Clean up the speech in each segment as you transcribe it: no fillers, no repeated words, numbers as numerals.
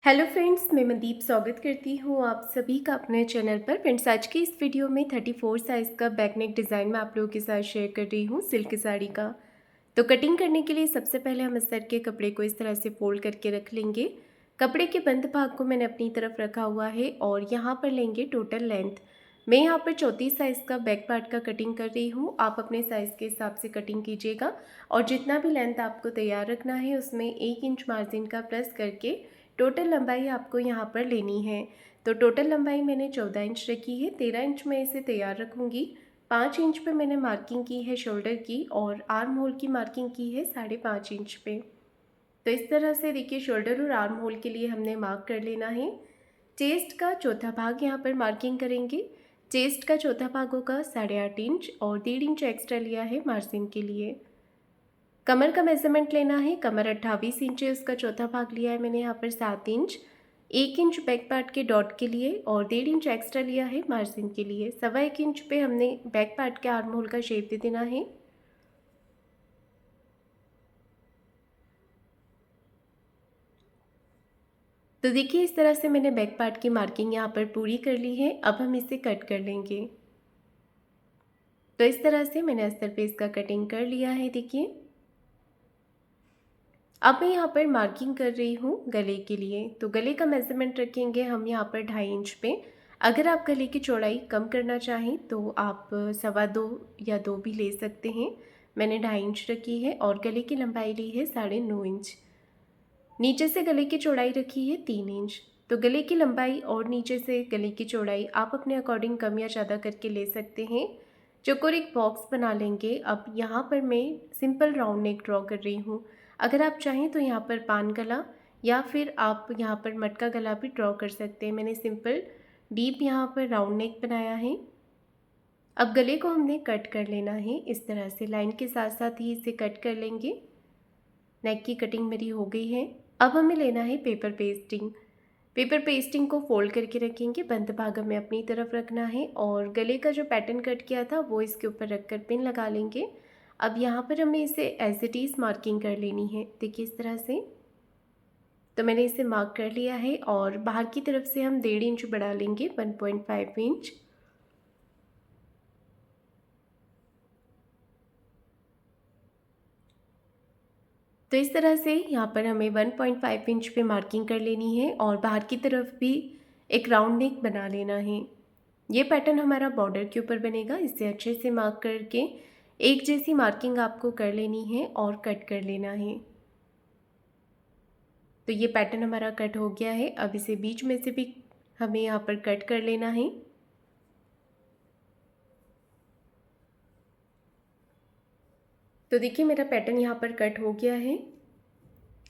Hello friends, मैं मनदीप स्वागत करती हूँ आप सभी का अपने चैनल पर। फ्रेंड्स, आज की इस वीडियो में 34 साइज़ का बैक नेक डिज़ाइन मैं आप लोगों के साथ शेयर कर रही हूँ सिल्क साड़ी का। तो कटिंग करने के लिए सबसे पहले हम अस्तर के कपड़े को इस तरह से फोल्ड करके रख लेंगे। कपड़े के बंद भाग को मैंने अपनी तरफ रखा हुआ है और यहाँ पर लेंगे टोटल लेंथ। मैं यहाँ पर 34 साइज़ का बैक पार्ट का कटिंग कर रही हूँ। आप अपने साइज़ के हिसाब से कटिंग कीजिएगा और जितना भी लेंथ आपको तैयार रखना है उसमें 1 इंच मार्जिन का प्लस करके टोटल लंबाई आपको यहाँ पर लेनी है। तो टोटल लंबाई मैंने 14 इंच रखी है। 13 इंच में इसे तैयार रखूँगी। 5 इंच पे मैंने मार्किंग की है शोल्डर की और आर्म होल की मार्किंग की है 5.5 इंच पे। तो इस तरह से देखिए शोल्डर और आर्म होल के लिए हमने मार्क कर लेना है। चेस्ट का चौथा भाग यहाँ पर मार्किंग करेंगे। चेस्ट का चौथा भाग होगा 8.5 इंच और 1.5 इंच एक्स्ट्रा लिया है मार्जिन के लिए। कमर का मेजरमेंट लेना है। कमर 28 इंच है, उसका चौथा भाग लिया है मैंने यहाँ पर 7 इंच। 1 इंच बैक पार्ट के डॉट के लिए और 1.5 इंच एक्स्ट्रा लिया है मार्जिन के लिए। 1.25 इंच पे हमने बैक पार्ट के आर्म होल का शेप दे देना है। तो देखिए इस तरह से मैंने बैक पार्ट की मार्किंग यहाँ पर पूरी कर ली है। अब हम इसे कट कर लेंगे। तो इस तरह से मैंने अस्तर पे इसका कटिंग कर लिया है। देखिए अब मैं यहाँ पर मार्किंग कर रही हूँ गले के लिए। तो गले का मेजरमेंट रखेंगे हम यहाँ पर 2.5 इंच पे। अगर आप गले की चौड़ाई कम करना चाहें तो आप 2.25 या 2 भी ले सकते हैं। मैंने 2.5 इंच रखी है और गले की लंबाई ली है 9.5 इंच। नीचे से गले की चौड़ाई रखी है 3 इंच। तो गले की लंबाई और नीचे से गले की चौड़ाई आप अपने अकॉर्डिंग कम या ज़्यादा करके ले सकते हैं। चौकोर एक बॉक्स बना लेंगे। अब यहाँ पर मैं सिंपल राउंड नेक ड्रॉ कर रही हूँ। अगर आप चाहें तो यहाँ पर पान गला या फिर आप यहाँ पर मटका गला भी ड्रॉ कर सकते हैं। मैंने सिंपल डीप यहाँ पर राउंड नेक बनाया है। अब गले को हमने कट कर लेना है। इस तरह से लाइन के साथ साथ ही इसे कट कर लेंगे। नेक की कटिंग मेरी हो गई है। अब हमें लेना है पेपर पेस्टिंग। पेपर पेस्टिंग को फोल्ड करके रखेंगे। बंद भाग हमें अपनी तरफ रखना है और गले का जो पैटर्न कट किया था वो इसके ऊपर रखकर पिन लगा लेंगे। अब यहाँ पर हमें इसे एज इट इज़ मार्किंग कर लेनी है। देखिए इस तरह से। तो मैंने इसे मार्क कर लिया है और बाहर की तरफ से हम 1.5 इंच बढ़ा लेंगे 1.5 इंच। तो इस तरह से यहाँ पर हमें 1.5 इंच पे मार्किंग कर लेनी है और बाहर की तरफ भी एक राउंड नेक बना लेना है। ये पैटर्न हमारा बॉर्डर के ऊपर बनेगा। इसे अच्छे से मार्क करके एक जैसी मार्किंग आपको कर लेनी है और कट कर लेना है। तो ये पैटर्न हमारा कट हो गया है। अब इसे बीच में से भी हमें यहाँ पर कट कर लेना है। तो देखिए मेरा पैटर्न यहाँ पर कट हो गया है।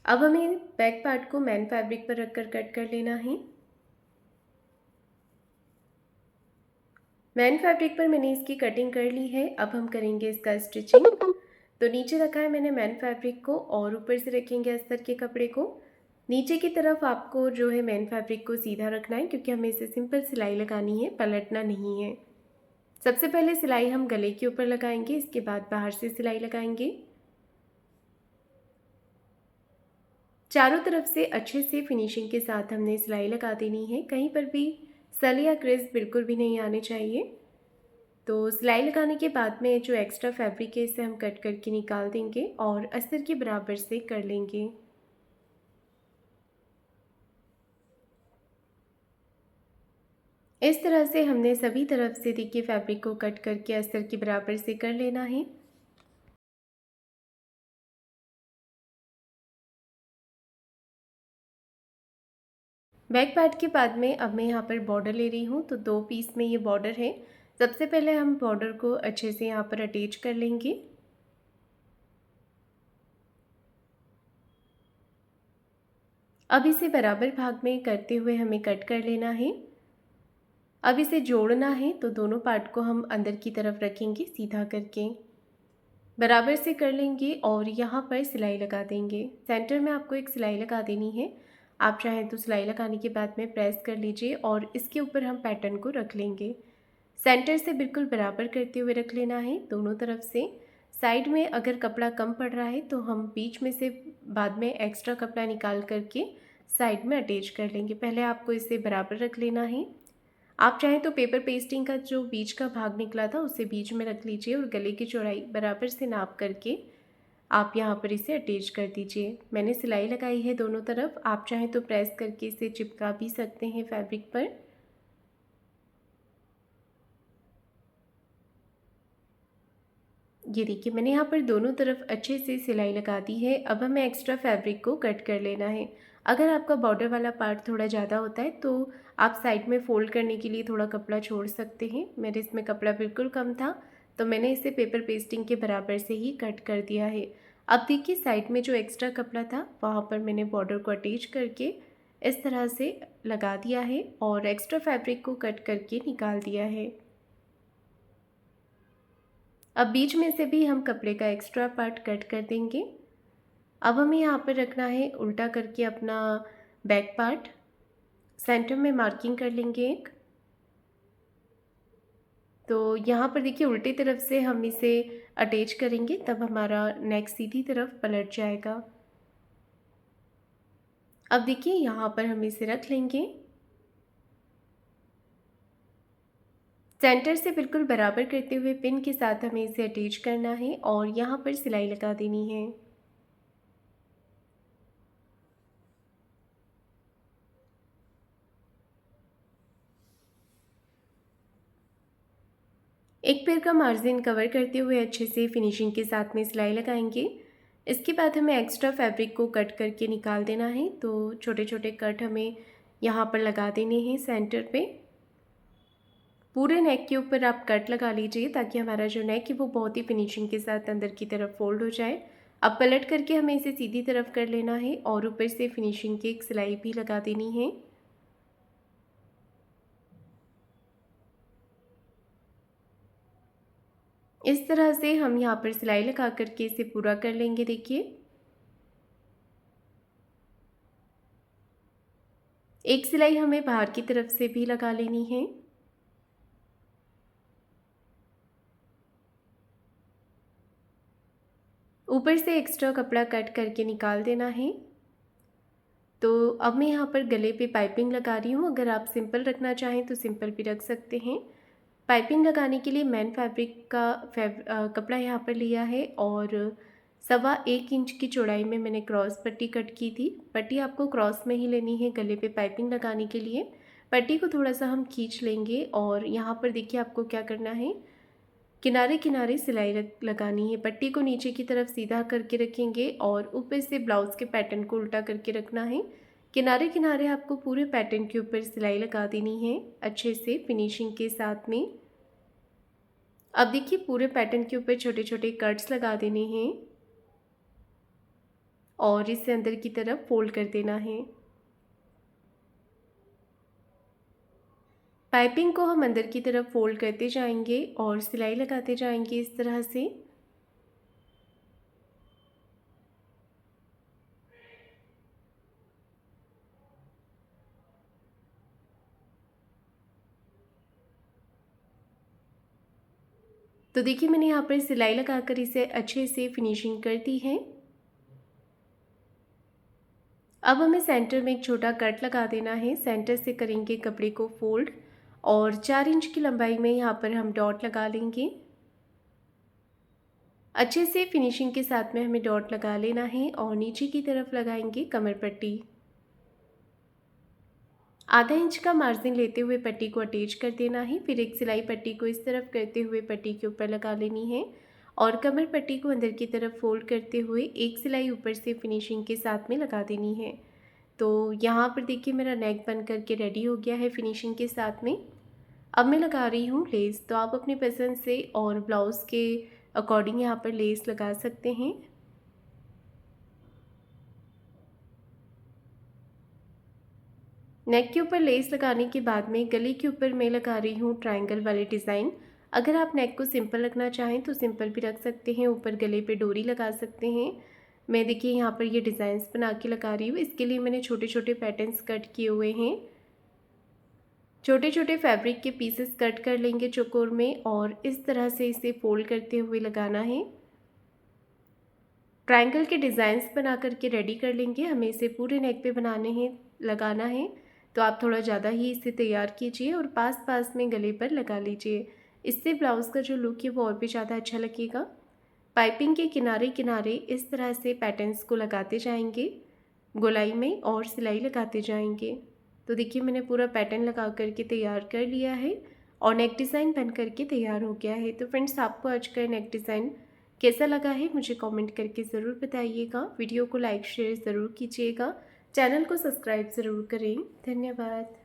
अब हमें बैक पार्ट को मैन फैब्रिक पर रखकर कट कर लेना है। मैन फैब्रिक पर मैंने इसकी कटिंग कर ली है। अब हम करेंगे इसका स्टिचिंग। तो नीचे रखा है मैंने मैन फैब्रिक को और ऊपर से रखेंगे अस्तर के कपड़े को। नीचे की तरफ आपको जो है मैन फैब्रिक को सीधा रखना है क्योंकि हमें इसे सिंपल सिलाई लगानी है, पलटना नहीं है। सबसे पहले सिलाई हम गले के ऊपर लगाएंगे, इसके बाद बाहर से सिलाई लगाएंगे। चारों तरफ से अच्छे से फिनिशिंग के साथ हमने सिलाई लगा देनी है। कहीं पर भी सल या क्रेज बिल्कुल भी नहीं आने चाहिए। तो सिलाई लगाने के बाद में जो एक्स्ट्रा फैब्रिक है इसे हम कट करके निकाल देंगे और अस्तर के बराबर से कर लेंगे। इस तरह से हमने सभी तरफ से देखिए फैब्रिक को कट करके अस्तर के बराबर से कर लेना है। बैक पार्ट के बाद में अब मैं यहाँ पर बॉर्डर ले रही हूँ। तो 2 पीस में ये बॉर्डर है। सबसे पहले हम बॉर्डर को अच्छे से यहाँ पर अटैच कर लेंगे। अब इसे बराबर भाग में करते हुए हमें कट कर लेना है। अब इसे जोड़ना है तो दोनों पार्ट को हम अंदर की तरफ रखेंगे सीधा करके बराबर से कर लेंगे और यहाँ पर सिलाई लगा देंगे। सेंटर में आपको एक सिलाई लगा देनी है। आप चाहें तो सिलाई लगाने के बाद में प्रेस कर लीजिए और इसके ऊपर हम पैटर्न को रख लेंगे। सेंटर से बिल्कुल बराबर करते हुए रख लेना है दोनों तरफ से। साइड में अगर कपड़ा कम पड़ रहा है तो हम बीच में से बाद में एक्स्ट्रा कपड़ा निकाल करके साइड में अटैच कर लेंगे। पहले आपको इसे बराबर रख लेना है। आप चाहें तो पेपर पेस्टिंग का जो बीच का भाग निकला था उसे बीच में रख लीजिए और गले की चौड़ाई बराबर से नाप करके आप यहाँ पर इसे अटैच कर दीजिए। मैंने सिलाई लगाई है दोनों तरफ, आप चाहें तो प्रेस करके इसे चिपका भी सकते हैं फैब्रिक पर। ये देखिए मैंने यहाँ पर दोनों तरफ अच्छे से सिलाई लगा दी है। अब हमें एक्स्ट्रा फैब्रिक को कट कर लेना है। अगर आपका बॉर्डर वाला पार्ट थोड़ा ज़्यादा होता है तो आप साइड में फ़ोल्ड करने के लिए थोड़ा कपड़ा छोड़ सकते हैं। मेरे इसमें कपड़ा बिल्कुल कम था तो मैंने इसे पेपर पेस्टिंग के बराबर से ही कट कर दिया है। अब देखिए साइड में जो एक्स्ट्रा कपड़ा था वहाँ पर मैंने बॉर्डर को अटैच करके इस तरह से लगा दिया है और एक्स्ट्रा फैब्रिक को कट करके निकाल दिया है। अब बीच में से भी हम कपड़े का एक्स्ट्रा पार्ट कट कर देंगे। अब हमें यहाँ पर रखना है उल्टा करके अपना बैक पार्ट, सेंटर में मार्किंग कर लेंगे एक। तो यहाँ पर देखिए उल्टी तरफ से हम इसे अटैच करेंगे तब हमारा नेक सीधी तरफ पलट जाएगा। अब देखिए यहाँ पर हम इसे रख लेंगे। सेंटर से बिल्कुल बराबर करते हुए पिन के साथ हमें इसे अटैच करना है और यहाँ पर सिलाई लगा देनी है। एक पैर का मार्जिन कवर करते हुए अच्छे से फिनिशिंग के साथ में सिलाई लगाएंगे। इसके बाद हमें एक्स्ट्रा फैब्रिक को कट करके निकाल देना है। तो छोटे छोटे कट हमें यहाँ पर लगा देने हैं सेंटर पे। पूरे नेक के ऊपर आप कट लगा लीजिए ताकि हमारा जो नेक है वो बहुत ही फिनिशिंग के साथ अंदर की तरफ फोल्ड हो जाए। अब पलट करके हमें इसे सीधी तरफ कर लेना है और ऊपर से फिनिशिंग की एक सिलाई भी लगा देनी है। इस तरह से हम यहाँ पर सिलाई लगा करके इसे पूरा कर लेंगे। देखिए एक सिलाई हमें बाहर की तरफ से भी लगा लेनी है। ऊपर से एक्स्ट्रा कपड़ा कट करके निकाल देना है। तो अब मैं यहाँ पर गले पे पाइपिंग लगा रही हूँ। अगर आप सिंपल रखना चाहें तो सिंपल भी रख सकते हैं। पाइपिंग लगाने के लिए मैन फैब्रिक का कपड़ा यहाँ पर लिया है और 1.25 इंच की चौड़ाई में मैंने क्रॉस पट्टी कट की थी। पट्टी आपको क्रॉस में ही लेनी है गले पे पाइपिंग लगाने के लिए। पट्टी को थोड़ा सा हम खींच लेंगे और यहाँ पर देखिए आपको क्या करना है, किनारे किनारे सिलाई लगानी है। पट्टी को नीचे की तरफ सीधा करके रखेंगे और ऊपर से ब्लाउज़ के पैटर्न को उल्टा करके रखना है। किनारे किनारे आपको पूरे पैटर्न के ऊपर सिलाई लगा देनी है अच्छे से फिनिशिंग के साथ में। अब देखिए पूरे पैटर्न के ऊपर छोटे छोटे कट्स लगा देने हैं और इसे अंदर की तरफ फोल्ड कर देना है। पाइपिंग को हम अंदर की तरफ फोल्ड करते जाएंगे और सिलाई लगाते जाएंगे इस तरह से। तो देखिए मैंने यहाँ पर सिलाई लगाकर इसे अच्छे से फिनिशिंग कर दी है। अब हमें सेंटर में एक छोटा कट लगा देना है। सेंटर से करेंगे कपड़े को फोल्ड और 4 इंच की लंबाई में यहाँ पर हम डॉट लगा लेंगे। अच्छे से फिनिशिंग के साथ में हमें डॉट लगा लेना है और नीचे की तरफ लगाएंगे कमर पट्टी। आधा इंच का मार्जिन लेते हुए पट्टी को अटैच कर देना है। फिर एक सिलाई पट्टी को इस तरफ करते हुए पट्टी के ऊपर लगा लेनी है और कमर पट्टी को अंदर की तरफ फोल्ड करते हुए एक सिलाई ऊपर से फिनिशिंग के साथ में लगा देनी है। तो यहाँ पर देखिए मेरा नेक बन करके रेडी हो गया है फिनिशिंग के साथ में। अब मैं लगा रही हूँ लेस। तो आप अपनी पसंद से और ब्लाउज़ के अकॉर्डिंग यहाँ पर लेस लगा सकते हैं। नेक के ऊपर लेस लगाने के बाद में गले के ऊपर मैं लगा रही हूँ ट्रायंगल वाले डिज़ाइन। अगर आप नेक को सिंपल रखना चाहें तो सिंपल भी रख सकते हैं, ऊपर गले पे डोरी लगा सकते हैं। मैं देखिए यहाँ पर ये डिज़ाइंस बना के लगा रही हूँ। इसके लिए मैंने छोटे छोटे पैटर्न्स कट किए हुए हैं। छोटे छोटे फैब्रिक के पीसेस कट कर लेंगे चौकोर में और इस तरह से इसे फोल्ड करते हुए लगाना है। ट्रायंगल के डिज़ाइंस बना करके रेडी कर लेंगे। हमें इसे पूरे नेक पे बनाने हैं लगाना है तो आप थोड़ा ज़्यादा ही इसे तैयार कीजिए और पास पास में गले पर लगा लीजिए। इससे ब्लाउज़ का जो लुक है वो और भी ज़्यादा अच्छा लगेगा। पाइपिंग के किनारे किनारे इस तरह से पैटर्न्स को लगाते जाएंगे, गोलाई में और सिलाई लगाते जाएंगे। तो देखिए मैंने पूरा पैटर्न लगा करके तैयार कर लिया है और नेक डिज़ाइन बन करके तैयार हो गया है। तो फ्रेंड्स, आपको आज का नेक डिज़ाइन कैसा लगा है मुझे कमेंट करके ज़रूर बताइएगा। वीडियो को लाइक शेयर ज़रूर कीजिएगा, चैनल को सब्सक्राइब ज़रूर करें। धन्यवाद।